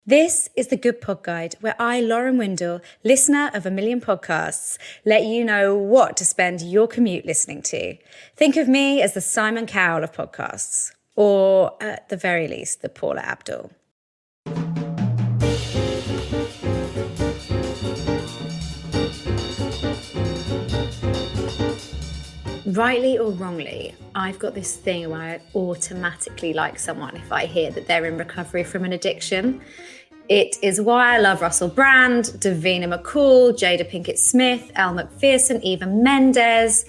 This is the Good Pod Guide, where I, Lauren Windle, listener of a million podcasts, let you know what to spend your commute listening to. Think of me as the Simon Cowell of podcasts, or at the very least, the Paula Abdul. Rightly or wrongly, I've got this thing where I automatically like someone if I hear that they're in recovery from an addiction. It is why I love Russell Brand, Davina McCall, Jada Pinkett Smith, Elle Macpherson, Eva Mendes.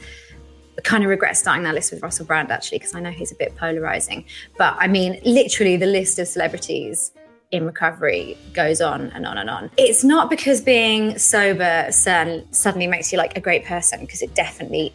I kind of regret starting that list with Russell Brand, actually, because I know he's a bit polarizing. But I mean, literally the list of celebrities in recovery goes on and on and on. It's not because being sober suddenly makes you like a great person, because it definitely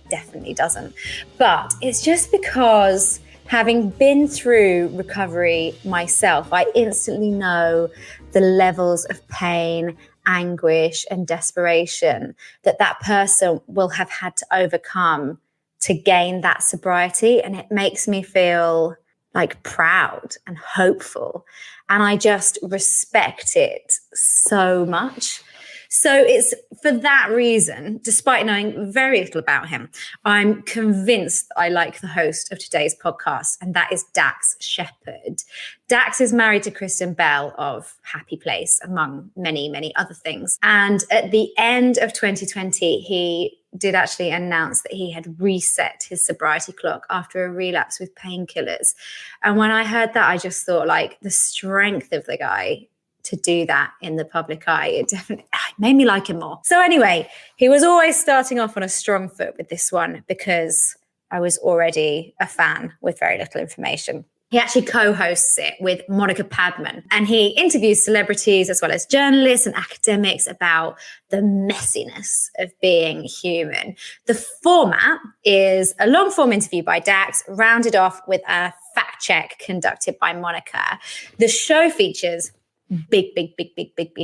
doesn't. But it's just because having been through recovery myself, I instantly know the levels of pain, anguish, and desperation that person will have had to overcome to gain that sobriety. And it makes me feel like proud and hopeful. And I just respect it so much. So it's for that reason, despite knowing very little about him, I'm convinced I like the host of today's podcast, and that is Dax Shepard. Dax is married to Kristen Bell of Happy Place, among many, many other things. And at the end of 2020, he did actually announce that he had reset his sobriety clock after a relapse with painkillers. And when I heard that, I just thought, like, the strength of the guy to do that in the public eye, it definitely made me like him more. So anyway, he was always starting off on a strong foot with this one because I was already a fan with very little information. He actually co-hosts it with Monica Padman, and he interviews celebrities as well as journalists and academics about the messiness of being human. The format is a long-form interview by Dax, rounded off with a fact check conducted by Monica. The show features big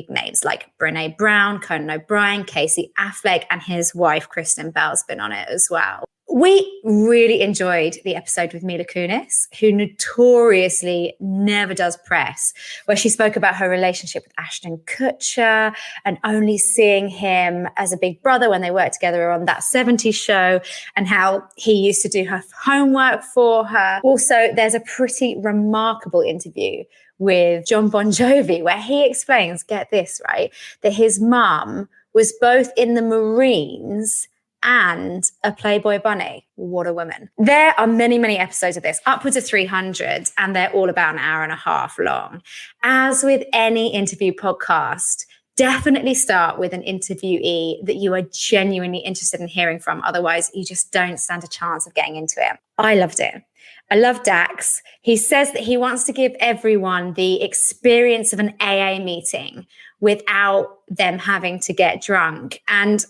names like Brené Brown, Conan O'Brien, Casey Affleck, and his wife, Kristen Bell's been on it as well. We really enjoyed the episode with Mila Kunis, who notoriously never does press, where she spoke about her relationship with Ashton Kutcher and only seeing him as a big brother when they worked together on That 70s Show, and how he used to do her homework for her. Also, there's a pretty remarkable interview with John Bon Jovi, where he explains, get this, right, that his mum was both in the Marines and a Playboy bunny. What a woman. There are many episodes of this, upwards of 300, and they're all about an hour and a half long. As with any interview podcast, definitely start with an interviewee that you are genuinely interested in hearing from. Otherwise, you just don't stand a chance of getting into it. I loved it. I love Dax. He says that he wants to give everyone the experience of an AA meeting without them having to get drunk. And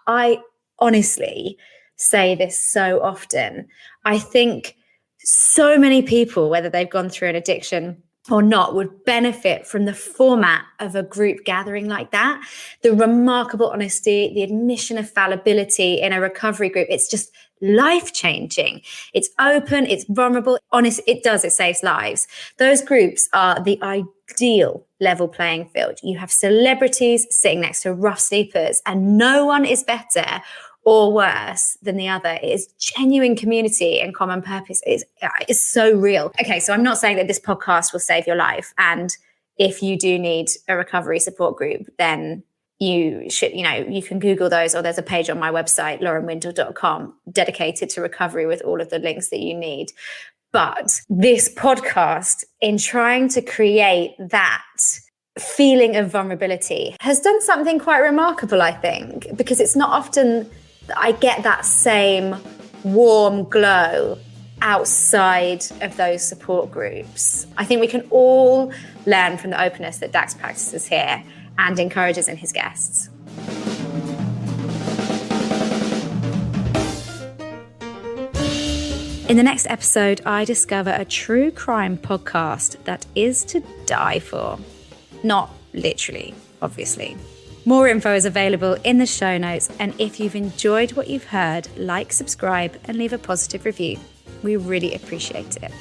I honestly say this so often. I think so many people, whether they've gone through an addiction or not, would benefit from the format of a group gathering like that. The remarkable honesty, the admission of fallibility in a recovery group, it's just life-changing. It's open, it's vulnerable, honest, it saves lives. Those groups are the ideal level playing field. You have celebrities sitting next to rough sleepers, and no one is better or worse than the other. It is genuine community and common purpose. It's so real. Okay, so I'm not saying that this podcast will save your life. And if you do need a recovery support group, then you should, you can Google those, or there's a page on my website, laurenwindle.com, dedicated to recovery with all of the links that you need. But this podcast, in trying to create that feeling of vulnerability, has done something quite remarkable, I think, because it's not often that I get that same warm glow outside of those support groups. I think we can all learn from the openness that Dax practices here and encourages in his guests. In the next episode, I discover a true crime podcast that is to die for. Not literally, obviously. More info is available in the show notes, and if you've enjoyed what you've heard, like, subscribe, and leave a positive review. We really appreciate it.